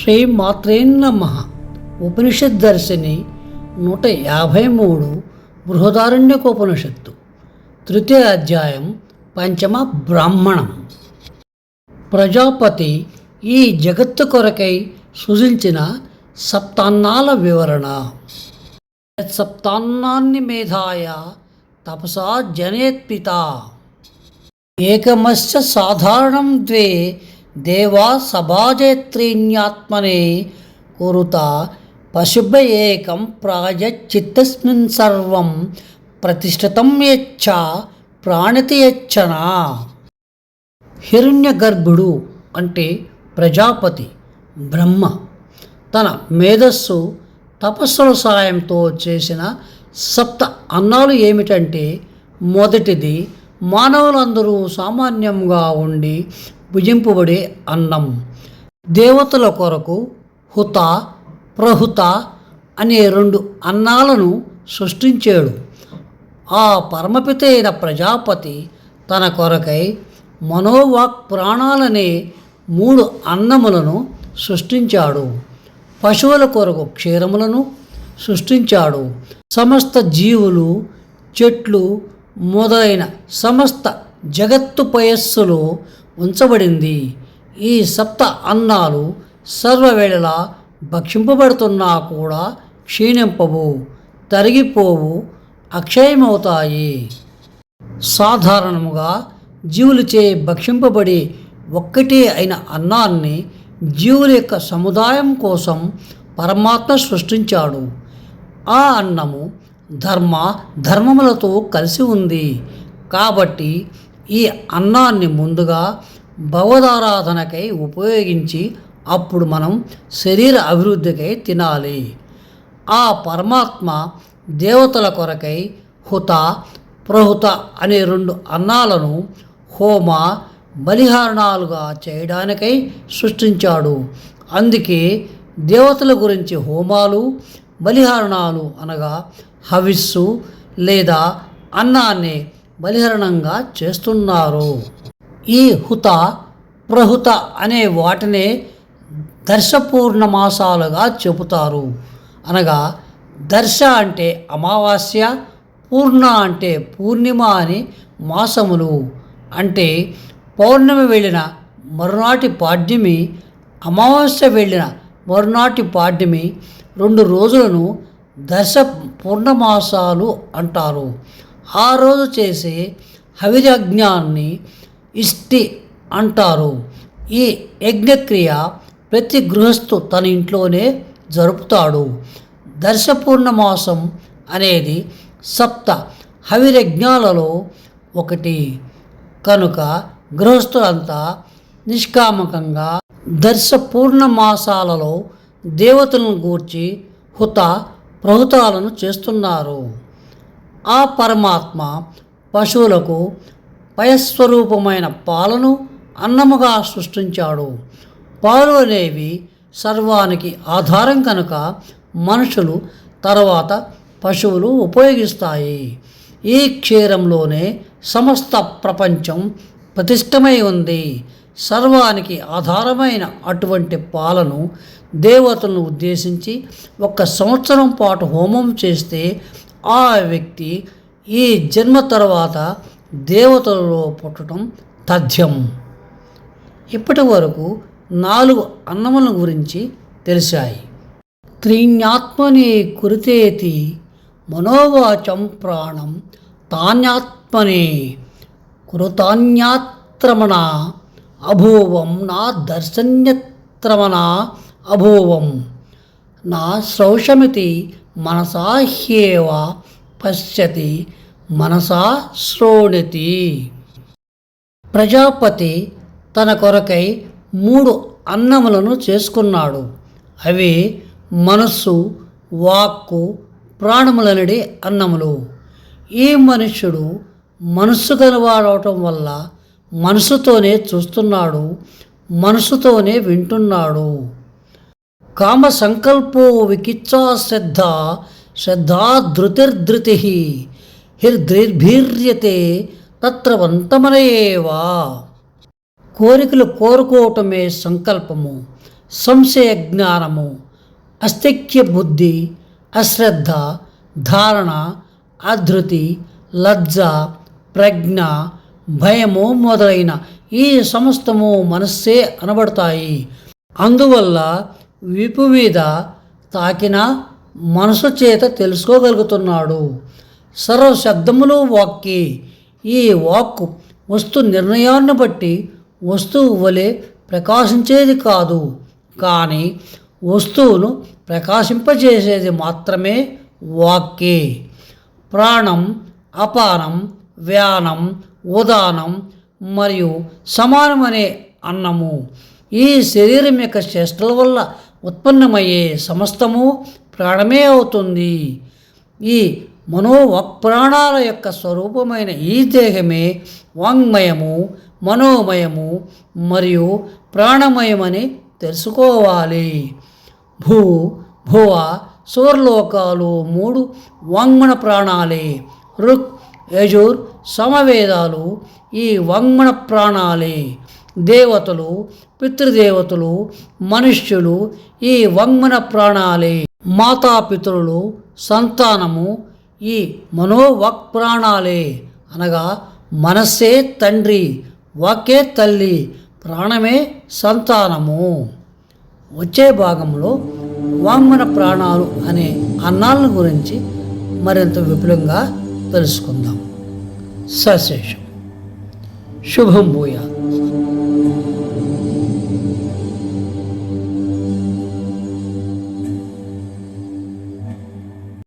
శ్రీ మాత్రే నమః. ఉపనిషత్ దర్శిని 153 బృహదారణ్యకోపనిషత్తు 3వ అధ్యాయం పంచమ బ్రాహ్మణం. ప్రజాపతి ఈ జగత్తు కొరకై సృజించిన సప్తాన్నాల వివరణ. సప్తాన్నాన్ని మేధాయ తపసా జనేత్పిత ఏకమస్య సాధారణం ద్వే దేవా సభాజేత్రీణ్యాత్మనే కురుత పశుభ్య ఏకం ప్రాయశ్చిత్తస్మిన్ సర్వం ప్రతిష్ఠితం యచ్చ ప్రాణితి యచ్చన. హిరణ్య గర్భుడు అంటే ప్రజాపతి బ్రహ్మ తన మేధస్సు తపస్సుల సాయంతో చేసిన సప్త అన్నాలు ఏమిటంటే, మొదటిది మానవులందరూ సామాన్యంగా ఉండి భుజింపబడే అన్నం. దేవతల కొరకు హుత ప్రహుత అనే 2 అన్నాలను సృష్టించాడు. ఆ పరమపిత అయిన ప్రజాపతి తన కొరకై మనోవాక్ ప్రాణాలనే 3 అన్నములను సృష్టించాడు. పశువుల కొరకు క్షీరములను సృష్టించాడు. సమస్త జీవులు, చెట్లు మొదలైన సమస్త జగత్తు పయస్సులో ఉంచబడింది. ఈ సప్త అన్నాలు సర్వవేళలా భక్షింపబడుతున్నా కూడా క్షీణింపవు, తరిగిపోవు, అక్షయమవుతాయి. సాధారణముగా జీవులచే భక్షింపబడి ఒక్కటే అయిన అన్నాన్ని జీవుల యొక్క సముదాయం కోసం పరమాత్మ సృష్టించాడు. ఆ అన్నము ధర్మములతో కలిసి ఉంది. కాబట్టి ఈ అన్నాన్ని ముందుగా భగవదారాధనకై ఉపయోగించి అప్పుడు మనం శరీర అభివృద్ధికై తినాలి. ఆ పరమాత్మ దేవతల కొరకై హుత ప్రహుత అనే 2 అన్నాలను హోమ బలిహరణాలుగా చేయడానికై సృష్టించాడు. అందుకే దేవతల గురించి హోమాలు బలిహరణాలు అనగా హవిస్సు లేదా అన్నాన్ని బలిహరణంగా చేస్తున్నారు. ఈ హుత ప్రహుత అనే వాటినే దర్శపూర్ణమాసాలుగా చెబుతారు. అనగా దర్శ అంటే అమావాస్య, పూర్ణ అంటే పూర్ణిమ అని మాసములు. అంటే పౌర్ణమి వెళ్ళిన మరునాటి పాడ్యమి, అమావాస్య వెళ్ళిన మరునాటి పాడ్యమి 2 రోజులను దర్శ పూర్ణమాసాలు అంటారు. ఆ రోజు చేసే హవిర్యజ్ఞాన్ని ఇష్టి అంటారు. ఈ యజ్ఞక్రియ ప్రతి గృహస్థు తన ఇంట్లోనే జరుపుతాడు. దర్శపూర్ణమాసం అనేది సప్త హవిర్యజ్ఞాలలో ఒకటి కనుక గృహస్థులంతా నిష్కామకంగా దర్శపూర్ణమాసాలలో దేవతలను గూర్చి హుత ప్రహుతాలను చేస్తున్నారు. ఆ పరమాత్మ పశువులకు పయస్వరూపమైన పాలను అన్నముగా సృష్టించాడు. పాలు అనేవి సర్వానికి ఆధారం కనుక మనుషులు తర్వాత పశువులు ఉపయోగిస్తాయి. ఈ క్షీరంలోనే సమస్త ప్రపంచం ప్రతిష్టమై ఉంది. సర్వానికి ఆధారమైన అటువంటి పాలను దేవతలను ఉద్దేశించి 1 సంవత్సరం పాటు హోమం చేస్తే ఆ వ్యక్తి ఈ జన్మ తర్వాత దేవతలలో పుట్టడం తథ్యం. ఇప్పటి వరకు 4 అన్నముల గురించి తెలిసాయి. త్రీణ్యాత్మనే కురుతేతి మనోవాచం ప్రాణం తాన్యాత్మనే కురుతాన్యాత్రమణ అభూవం నా దర్శన్యత్రమణ అభూవం నా శ్రౌషమితి మనసా హ్యేవ పశ్యతి మనసా శ్రోణితి. ప్రజాపతి తన కొరకై 3 అన్నములను చేసుకున్నాడు. అవి మనస్సు, వాక్కు, ప్రాణములనడి అన్నములు. ఈ మనుష్యుడు మనస్సు కలవాడవటం వల్ల మనసుతోనే చూస్తున్నాడు, మనసుతోనే వింటున్నాడు. కామ సంకల్పో వికిచ్చా శ్రద్ధా ధృతిర్ధృతి హిర్ద్రిర్భీర్యతే తత్రవంతమనయేవా. కోరికలు కోరుకోవటమే సంకల్పము, సంశయ జ్ఞానము, అస్థిక్య బుద్ధి, అశ్రద్ధ, ధారణ, అధృతి, లజ్జ, ప్రజ్ఞ, భయము మొదలైన ఈ సమస్తము మనస్సే అనబడతాయి. అందువల్ల విపు మీద తాకిన మనసు చేత తెలుసుకోగలుగుతున్నాడు. సర్వ శబ్దములు వాక్కి. ఈ వాక్కు వస్తు నిర్ణయాన్ని బట్టి వస్తువు వలె ప్రకాశించేది కాదు, కానీ వస్తువును ప్రకాశింపజేసేది మాత్రమే వాక్కే. ప్రాణం, అపానం, వ్యానం, ఉదానం మరియు సమానమనే అన్నము ఈ శరీరం యొక్క చేష్టల వల్ల ఉత్పన్నమయ్యే సమస్తము ప్రాణమే అవుతుంది. ఈ మనోవాక్ప్రాణాల యొక్క స్వరూపమైన ఈ దేహమే వాంగ్మయము, మనోమయము మరియు ప్రాణమయమని తెలుసుకోవాలి. భువ సూర్లోకాలు 3 వాంగ్మణ ప్రాణాలే. రుక్, యజుర్, సమవేదాలు ఈ వాంగ్మణ ప్రాణాలే. దేవతలు, పితృదేవతలు, మనుష్యులు ఈ వాంగ్మణ ప్రాణాలే. మాతాపితరులు, సంతానము ఈ మనోవాక్ ప్రాణాలే. అనగా మనస్సే తండ్రి, వాక్కే తల్లి, ప్రాణమే సంతానము. వచ్చే భాగంలో వాంగ్మన ప్రాణాలు అనే అన్నాల గురించి మరింత విపులంగా తెలుసుకుందాం. సశేషం. శుభం భూయాత్.